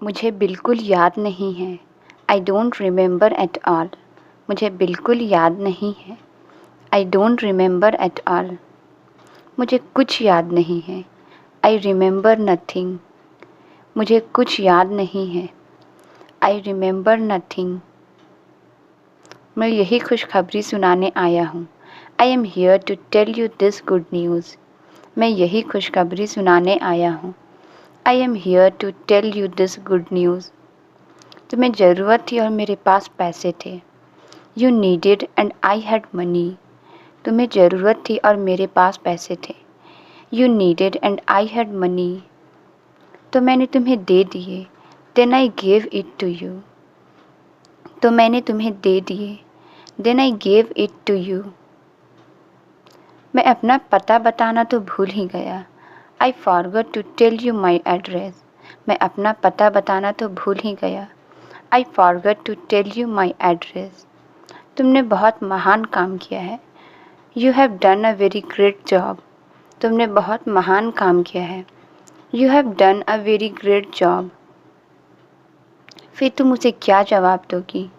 मुझे बिल्कुल याद नहीं है। I don't remember at all. मुझे बिल्कुल याद नहीं है। I don't remember at all. मुझे कुछ याद नहीं है। I remember nothing. मुझे कुछ याद नहीं है। I remember nothing. मैं यही खुशखबरी सुनाने आया हूँ। I am here to tell you this good news. मैं यही खुशखबरी सुनाने आया हूँ। I am here to tell you this good news. तुम्हें ज़रूरत थी और मेरे पास पैसे थे। You needed and I had money. तुम्हें ज़रूरत थी और मेरे पास पैसे थे। You needed and I had money. तो मैंने तुम्हें दे दिए। Then I gave it to you. तो मैंने तुम्हें दे दिए। Then I gave it to you. मैं अपना पता बताना तो भूल ही गया। I forgot to tell you my address. मैं अपना पता बताना तो भूल ही गया। I forgot to tell you my address. तुमने बहुत महान काम किया है। You have done a very great job. तुमने बहुत महान काम किया है। You have done a very great job. फिर तुम उसे क्या जवाब दोगी?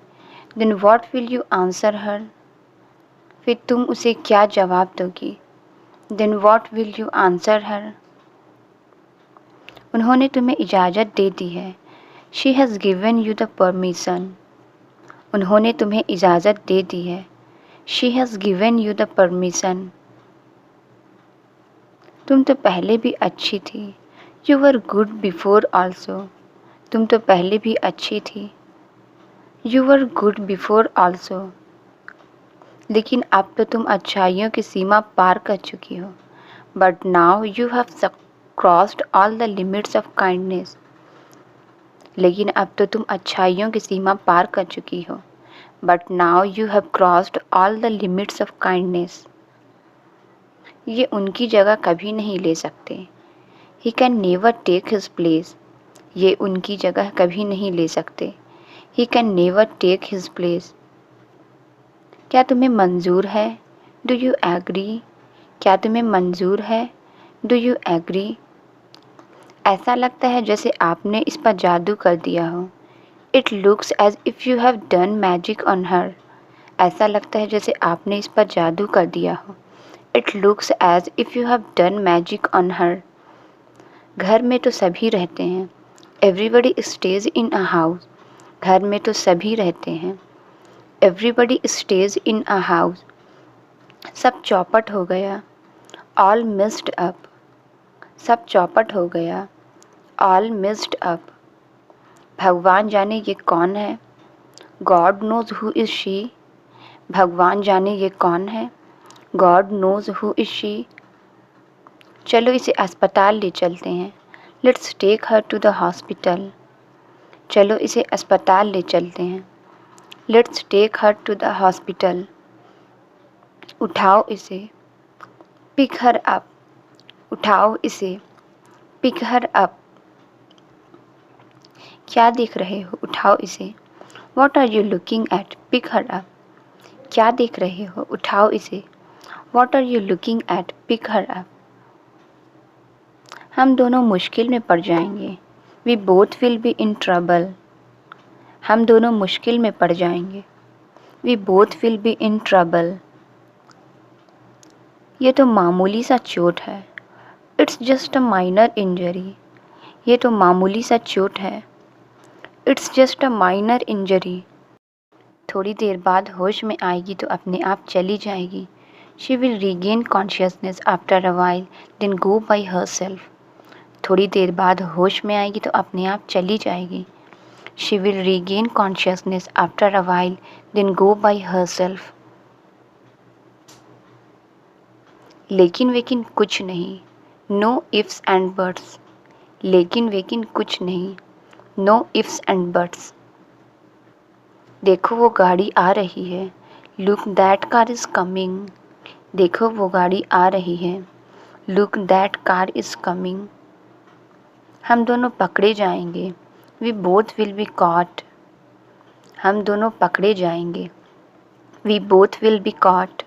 Then what will you answer her. फिर तुम उसे क्या जवाब दोगी? Then what will you answer her. उन्होंने तुम्हें इजाज़त दे दी है। She has given you the permission. उन्होंने तुम्हें इजाज़त दे दी है। She has given you the permission. तुम तो पहले भी अच्छी थी। You were good before also. तुम तो पहले भी अच्छी थी। You were good before also. लेकिन अब तो तुम अच्छाइयों की सीमा पार कर चुकी हो। But now you have crossed all the limits of kindness. लेकिन अब तो तुम अच्छाइयों की सीमा पार कर चुकी हो। But now you have crossed all the limits of kindness. ये उनकी जगह कभी नहीं ले सकते। He can never take his place. ये उनकी जगह कभी नहीं ले सकते। He can never take his place. क्या तुम्हें मंजूर है? Do you agree? क्या तुम्हें मंजूर है? Do you agree? ऐसा लगता है जैसे आपने इस पर जादू कर दिया हो। It looks as if you have done magic on her. ऐसा लगता है जैसे आपने इस पर जादू कर दिया हो। It looks as if you have done magic on her. घर में तो सभी रहते हैं। Everybody stays in a house. घर में तो सभी रहते हैं। Everybody stays in a house. सब चौपट हो गया। All messed up. सब चौपट हो गया। All messed up. भगवान जाने ये कौन है। God knows who is she. भगवान जाने ये कौन है। God knows who is she. चलो इसे अस्पताल ले चलते हैं। Let's take her to the hospital. चलो इसे अस्पताल ले चलते हैं। Let's take her to the hospital. उठाओ इसे। Pick her up. उठाओ इसे। Pick her up. क्या देख रहे हो? उठाओ इसे। What are you looking at? Pick her up. क्या देख रहे हो? उठाओ इसे। What are you looking at? Pick her up. हम दोनों मुश्किल में पड़ जाएंगे। We both will be in trouble. हम दोनों मुश्किल में पड़ जाएंगे। We both will be in trouble. ये तो मामूली सा चोट है। It's just a minor injury. ये तो मामूली सा चोट है। It's just a minor injury. थोड़ी देर बाद होश में आएगी तो अपने आप चली जाएगी। She will regain consciousness after a while then go by herself. थोड़ी देर बाद होश में आएगी तो अपने आप चली जाएगी। She will regain consciousness after a while then go by herself. लेकिन वेकिन कुछ नहीं। No ifs and buts. लेकिन वेकिन कुछ नहीं। No ifs and buts. देखो वो गाड़ी आ रही है। Look that car is coming. देखो वो गाड़ी आ रही है। Look that car is coming. हम दोनों पकड़े जाएंगे। We both will be caught. हम दोनों पकड़े जाएंगे। We both will be caught.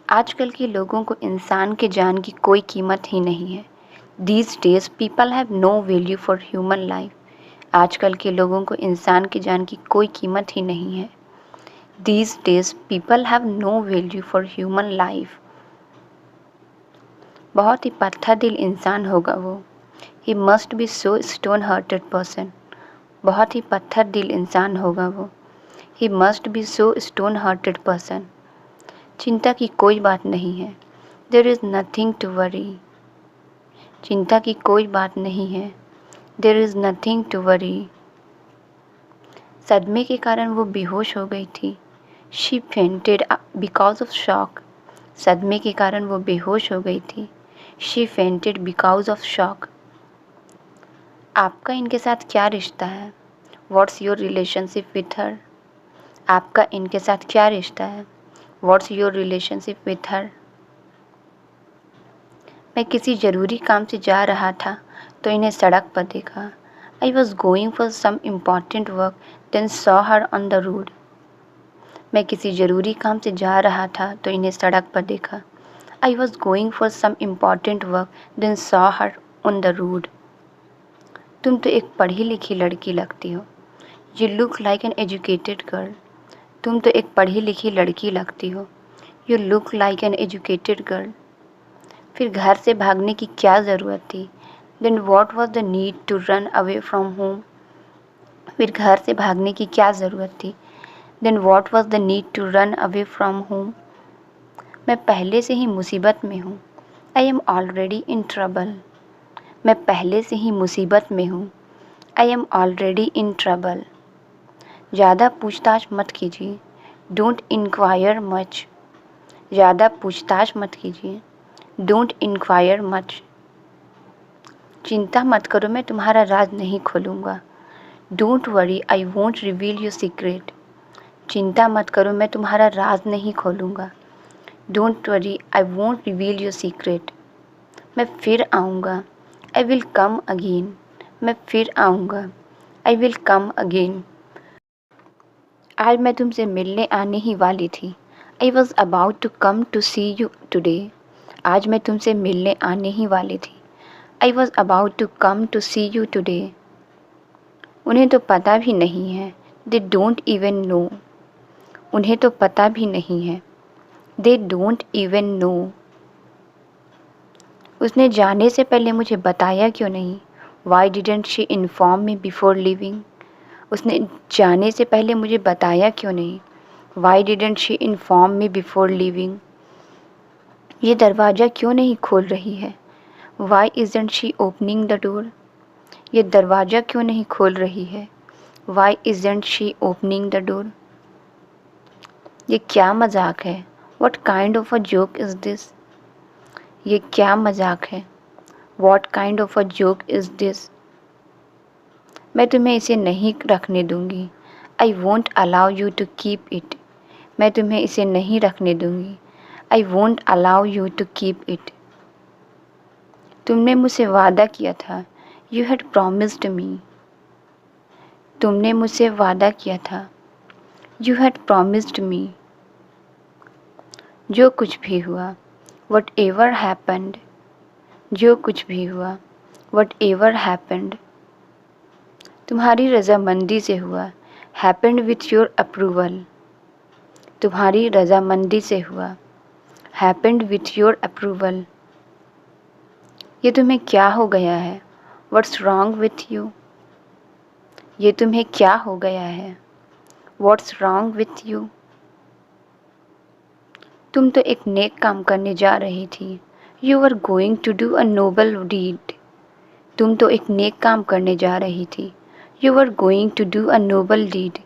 आजकल के लोगों को इंसान के जान की कोई कीमत ही नहीं है। These days people have no value for human life. आजकल के लोगों को इंसान की जान की कोई कीमत ही नहीं है. These days people have no value for human life. बहुत ही पत्थर दिल इंसान होगा वो. He must be so stone hearted person. बहुत ही पत्थर दिल इंसान होगा वो. He must be so stone hearted person. चिंता की कोई बात नहीं है. There is nothing to worry. चिंता की कोई बात नहीं है. There is nothing to worry. सदमे के कारण वो बेहोश हो गई थी. She fainted because of shock. सदमे के कारण वो बेहोश हो गई थी. She fainted because of shock. आपका इनके साथ क्या रिश्ता है? What's your relationship with her? आपका इनके साथ क्या रिश्ता है? What's your relationship with her? मैं किसी ज़रूरी काम से जा रहा था तो इन्हें सड़क पर देखा. I was going for some important work then saw her on the road. मैं किसी ज़रूरी काम से जा रहा था तो इन्हें सड़क पर देखा. I was going for some important work then saw her on the road. तुम तो एक पढ़ी लिखी लड़की लगती हो. You look like an educated girl. तुम तो एक पढ़ी लिखी लड़की लगती हो. You look like an educated girl. फिर घर से भागने की क्या ज़रूरत थी? Then what was the need to run away from home? फिर घर से भागने की क्या ज़रूरत थी? Then what was the need to run away from home? मैं पहले से ही मुसीबत में हूँ. I am already in trouble. मैं पहले से ही मुसीबत में हूँ. I am already in trouble. ज़्यादा पूछताछ मत कीजिए. Don't inquire much. ज़्यादा पूछताछ मत कीजिए. Don't inquire much. चिंता मत करो, मैं तुम्हारा राज नहीं खोलूँगा. Don't worry, I won't reveal your secret. चिंता मत करो, मैं तुम्हारा राज नहीं खोलूँगा. Don't worry, I won't reveal your secret. मैं फिर आऊँगा. I will come again. मैं फिर आऊँगा. I will come again. आज मैं तुमसे मिलने आने ही वाली थी. I was about to come to see you today. आज मैं तुमसे मिलने आने ही वाली थी. I was about to come to see you today. उन्हें तो पता भी नहीं है. They don't even know. उन्हें तो पता भी नहीं है. They don't even know. उसने जाने से पहले मुझे बताया क्यों नहीं? Why didn't she inform me before leaving? उसने जाने से पहले मुझे बताया क्यों नहीं? Why didn't she inform me before leaving? ये दरवाज़ा क्यों नहीं खोल रही है? Why isn't she opening the door? ये दरवाज़ा क्यों नहीं खोल रही है? Why isn't she opening the door? ये क्या मजाक है? What kind of a joke is this? ये क्या मजाक है? What kind of a joke is this? मैं तुम्हें इसे नहीं रखने दूंगी. I won't allow you to keep it. मैं तुम्हें इसे नहीं रखने दूंगी. I won't allow you to keep it. तुमने मुझसे वादा किया था. You had promised me. तुमने मुझसे वादा किया था. You had promised me. जो कुछ भी हुआ. Whatever happened. जो कुछ भी हुआ. Whatever happened. तुम्हारी रज़ामंदी से हुआ. Happened with your approval. तुम्हारी रज़ामंदी से हुआ. Happened with your approval. ये तुम्हें क्या हो गया है? What's wrong with you? ये तुम्हें क्या हो गया है? What's wrong with you? तुम तो एक नेक काम करने जा रही थी. You were going to do a noble deed. तुम तो एक नेक काम करने जा रही थी. You were going to do a noble deed.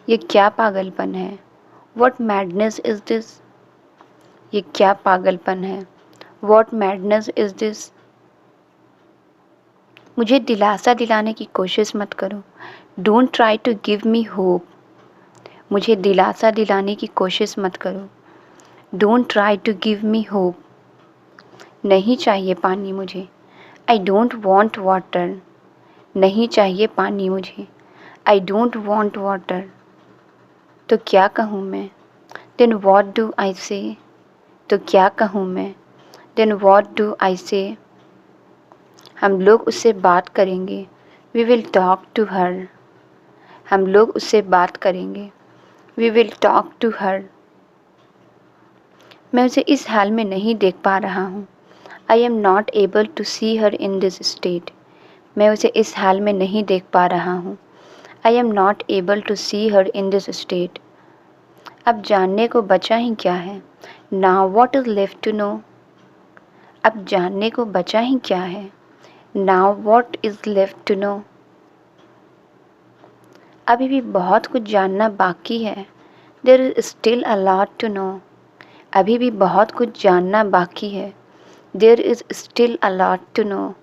ये क्या पागलपन है? What madness is this? ये क्या पागलपन है? What madness is this? मुझे दिलासा दिलाने की कोशिश मत करो. Don't try to give me hope. मुझे दिलासा दिलाने की कोशिश मत करो. Don't try to give me hope. नहीं चाहिए पानी मुझे. I don't want water. नहीं चाहिए पानी मुझे. I don't want water. तो क्या कहूँ मैं? Then what do I say? तो क्या कहूँ मैं? Then what do I say? हम लोग उससे बात करेंगे। We will talk to her. हम लोग उससे बात करेंगे। We will talk to her. मैं उसे इस हाल में नहीं देख पा रहा हूँ। I am not able to see her in this state. मैं उसे इस हाल में नहीं देख पा रहा हूँ। I am not able to see her in this state. अब जानने को बचा ही क्या है। Now what is left to know. अब जानने को बचा ही क्या है। Now what is left to know. अभी भी बहुत कुछ जानना बाकी है। There is still a lot to know. अभी भी बहुत कुछ जानना बाकी है। There is still a lot to know.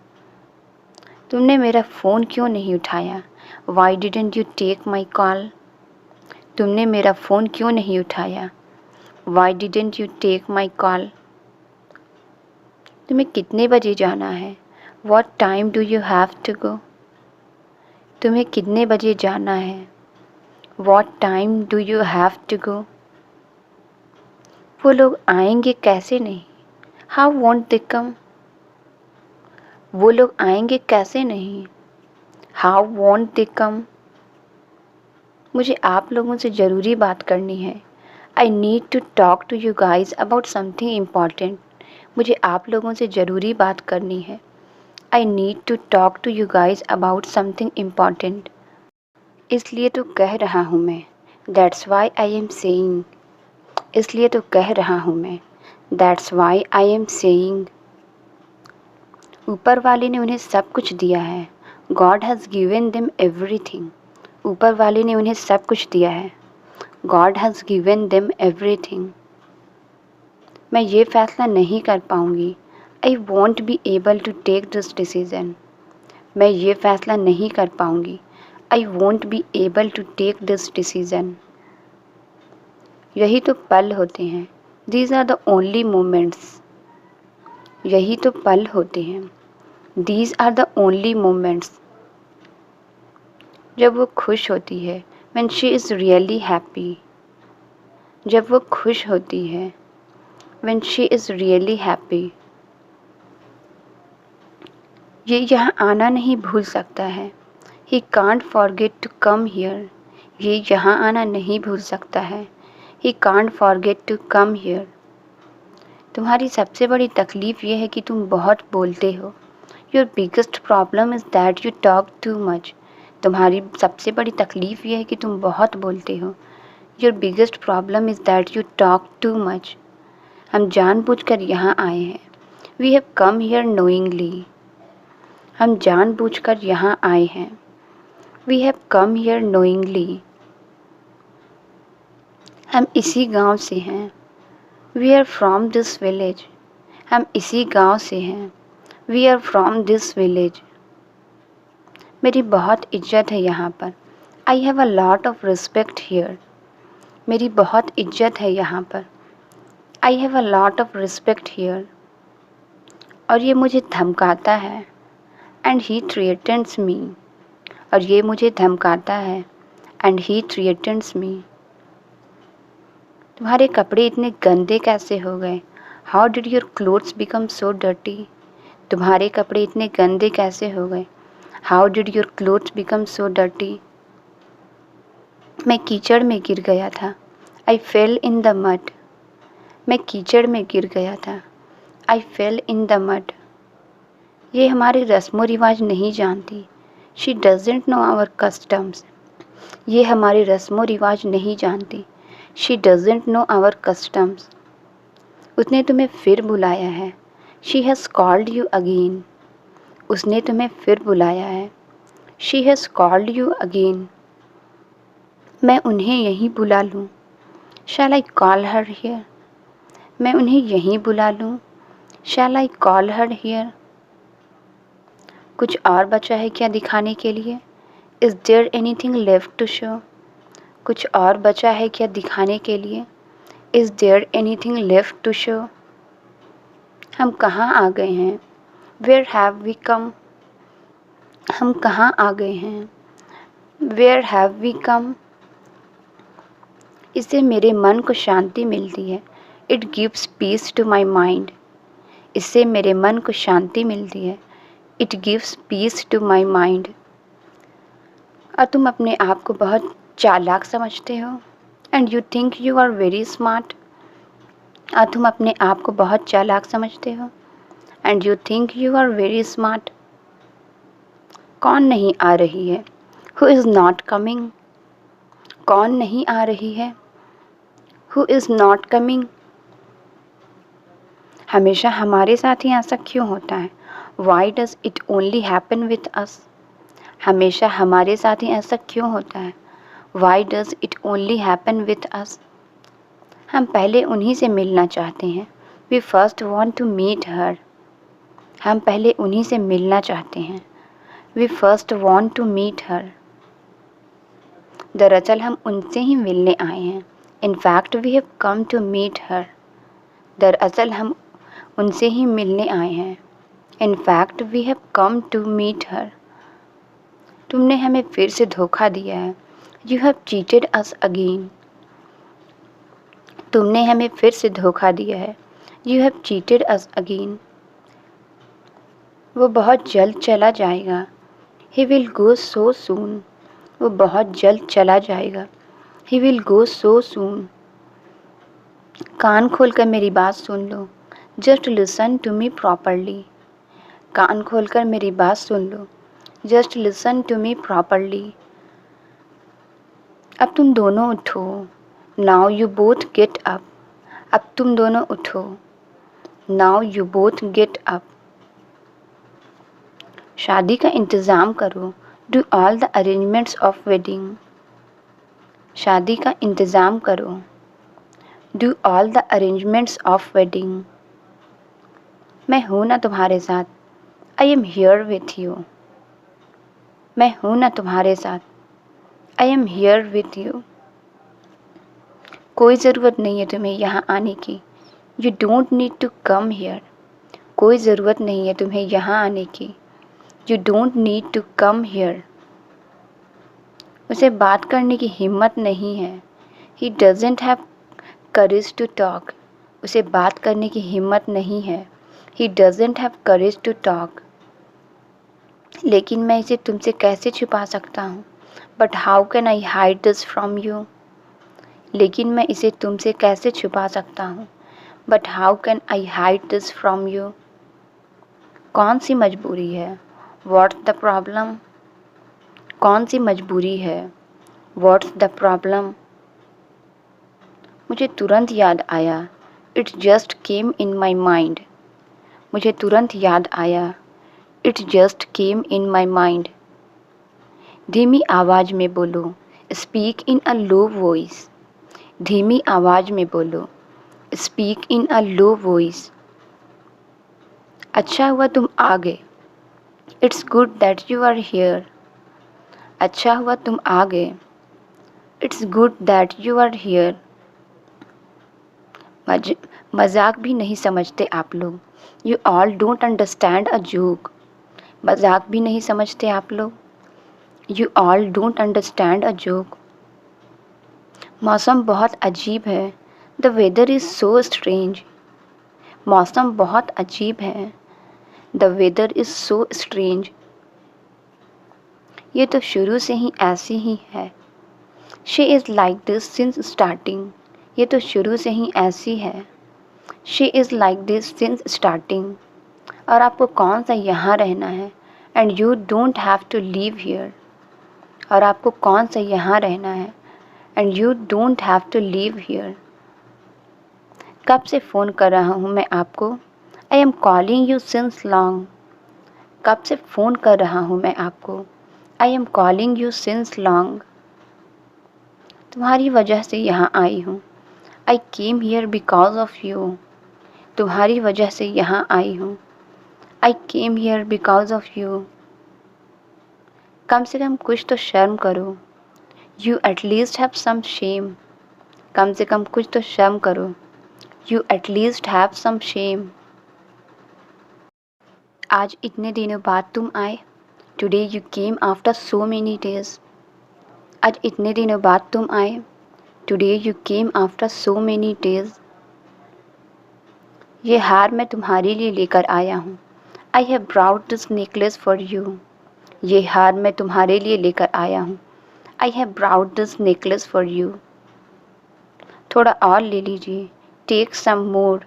तुमने मेरा फ़ोन क्यों नहीं उठाया। Why didn't you take my call. तुमने मेरा फ़ोन क्यों नहीं उठाया। Why didn't you take my call. तुम्हें कितने बजे जाना है। What time do you have to go. तुम्हें कितने बजे जाना है। What time do you have to go. वो लोग आएंगे कैसे नहीं। How won't they come. वो लोग आएंगे कैसे नहीं। How won't they come. मुझे आप लोगों से ज़रूरी बात करनी है। I need to talk to you guys about something important. मुझे आप लोगों से ज़रूरी बात करनी है। I need to talk to you guys about something important. इसलिए तो कह रहा हूँ मैं। That's why I am saying. इसलिए तो कह रहा हूँ मैं। That's why I am saying. ऊपर वाले ने उन्हें सब कुछ दिया है। God has given them everything. ऊपर वाले ने उन्हें सब कुछ दिया है। God has given them everything. मैं ये फ़ैसला नहीं कर पाऊँगी। I won't be able to take this decision. मैं ये फ़ैसला नहीं कर पाऊँगी। I won't be able to take this decision. यही तो पल होते हैं। These are the only moments. यही तो पल होते हैं। These are the only moments. जब वो खुश होती है। When she is really happy. जब वो खुश होती है। When she is really happy. ये यहाँ आना नहीं भूल सकता है। He can't forget to come here. ये यहाँ आना नहीं भूल सकता है। He can't forget to come here. तुम्हारी सबसे बड़ी तकलीफ़ ये है कि तुम बहुत बोलते हो। Your biggest problem is that you talk too much. तुम्हारी सबसे बड़ी तकलीफ़ ये है कि तुम बहुत बोलते हो। Your biggest problem is that you talk too much. हम जानबूझकर यहाँ आए हैं। We have come here knowingly. हम जानबूझकर यहाँ आए हैं। We have come here knowingly. हम इसी गांव से हैं। We are from this village. हम इसी गांव से हैं। We are from this village. मेरी बहुत इज्जत है यहाँ पर। I have a lot of respect here. मेरी बहुत इज्जत है यहाँ पर। I have a lot of respect here. और ये मुझे धमकाता है। एंड ही थ्रेटन्स मी। और ये मुझे धमकाता है। एंड ही थ्रेटन्स मी। तुम्हारे कपड़े इतने गंदे कैसे हो गए। How did your clothes become so dirty. तुम्हारे कपड़े इतने गंदे कैसे हो गए। How did your clothes become so dirty. मैं कीचड़ में गिर गया था। I fell in the mud. मैं कीचड़ में गिर गया था। I fell in the mud. ये हमारे रस्मों रिवाज नहीं जानती। She doesn't know our customs. ये हमारे रस्मों रिवाज नहीं जानती। She doesn't know our customs. उसने तुम्हें फिर बुलाया है। She has called you again. उसने तुम्हें फिर बुलाया है। She has called you again. मैं उन्हें यहीं बुला लूँ। Shall I call her here. मैं उन्हें यहीं बुला लूँ। Shall I call her here. कुछ और बचा है क्या दिखाने के लिए। Is there anything left to show. कुछ और बचा है क्या दिखाने के लिए। Is there anything left to show. हम कहाँ आ गए हैं। Where have we come. हम कहाँ आ गए हैं। Where have we come. इससे मेरे मन को शांति मिलती है। It gives peace to my mind. इससे मेरे मन को शांति मिलती है। It gives peace to my mind. और तुम अपने आप को बहुत चालाक समझते हो, and you think you are very smart. और तुम अपने आप को बहुत चालाक समझते हो, and you think you are very smart. कौन नहीं आ रही है? Who is not coming? कौन नहीं आ रही है? Who is not coming? हमेशा हमारे साथ ही ऐसा क्यों होता है? Why does it only happen with us? हमेशा हमारे साथ ही ऐसा क्यों होता है? Why does it only happen with us? हम पहले उन्हीं से मिलना चाहते हैं। We first want to meet her. हम पहले उन्हीं से मिलना चाहते हैं। We first want to meet her. दरअसल हम उनसे ही मिलने आए हैं। In fact we have come to meet her. दरअसल हम उनसे ही मिलने आए हैं। In fact we have come to meet her. तुमने हमें फिर से धोखा दिया है। You have cheated us again. तुमने हमें फिर से धोखा दिया है। You have cheated us again. वो बहुत जल्द चला जाएगा। ही विल गो सो सून। वो बहुत जल्द चला जाएगा। ही विल गो सो सून। कान खोल कर मेरी बात सुन लो। Just listen to me properly. कान खोल कर मेरी बात सुन लो। Just listen to me properly. अब तुम दोनों उठो। Now you both get up. अब तुम दोनों उठो। Now you both get up. शादी का इंतज़ाम करो। Do all the arrangements of wedding. शादी का इंतज़ाम करो। Do all the arrangements of wedding. मैं हूँ ना तुम्हारे साथ। I am here with you. मैं हूँ ना तुम्हारे साथ। I am here with you. कोई ज़रूरत नहीं है तुम्हें यहाँ आने की। You don't need to come here. कोई ज़रूरत नहीं है तुम्हें यहाँ आने की। You don't need to come here. उसे बात करने की हिम्मत नहीं है। He doesn't have courage to talk. उसे बात करने की हिम्मत नहीं है। He doesn't have courage to talk. लेकिन मैं इसे तुमसे कैसे छुपा सकता हूँ? But how can I hide this from you? लेकिन मैं इसे तुमसे कैसे छुपा सकता हूँ? But how can I hide this from you? कौन सी मजबूरी है? What's the problem? कौन सी मजबूरी है? What's the problem? मुझे तुरंत याद आया। It just came in my mind. मुझे तुरंत याद आया। It just came in my mind. धीमी आवाज़ में बोलो। Speak in a low voice. धीमी आवाज़ में बोलो। Speak in a low voice. अच्छा हुआ तुम आ गए। It's good that you are here. अच्छा हुआ तुम आ गए। It's good that you are here. मजाक भी नहीं समझते आप लोग। You all don't understand a joke. मजाक भी नहीं समझते आप लोग। You all don't understand a joke. मौसम बहुत अजीब है। The weather is so strange. मौसम बहुत अजीब है। The weather is so strange. ये तो शुरू से ही ऐसी ही है। She is like this since starting. ये तो शुरू से ही ऐसी है। She is like this since starting. और आपको कौन सा यहाँ रहना है? And you don't have to leave here. और आपको कौन सा यहाँ रहना है? And you don't have to leave here. कब से फ़ोन कर रहा हूँ मैं आपको? I am calling you since long. कब से फ़ोन कर रहा हूँ मैं आपको? I am calling you since long. तुम्हारी वजह से यहाँ आई हूँ। I came here because of you. तुम्हारी वजह से यहाँ आई हूँ। I came here because of you. कम से कम कुछ तो शर्म करो। You at least have some shame. कम से कम कुछ तो शर्म करो। You at least have some shame. आज इतने दिनों बाद तुम आए। Today you came after so many days. आज इतने दिनों बाद तुम आए। Today you came after so many days. ये हार मैं तुम्हारे लिए लेकर आया हूँ। I have brought this necklace for you. ये हार मैं तुम्हारे लिए लेकर आया हूँ। I have brought this necklace for you. थोड़ा और ले लीजिए, टेक सम मोर।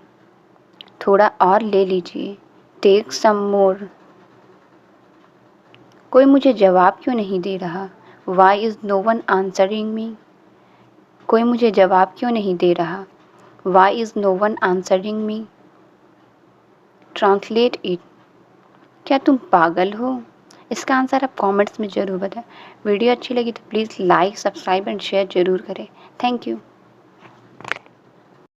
थोड़ा और ले लीजिए, टेक सम मोर। कोई मुझे जवाब क्यों नहीं दे रहा? Why is no one answering me? कोई मुझे जवाब क्यों नहीं दे रहा? Why is no one answering me? Translate it. क्या तुम पागल हो? इसका आंसर आप कमेंट्स में ज़रूर बताएं। वीडियो अच्छी लगी तो please like, subscribe and share ज़रूर करें। Thank you.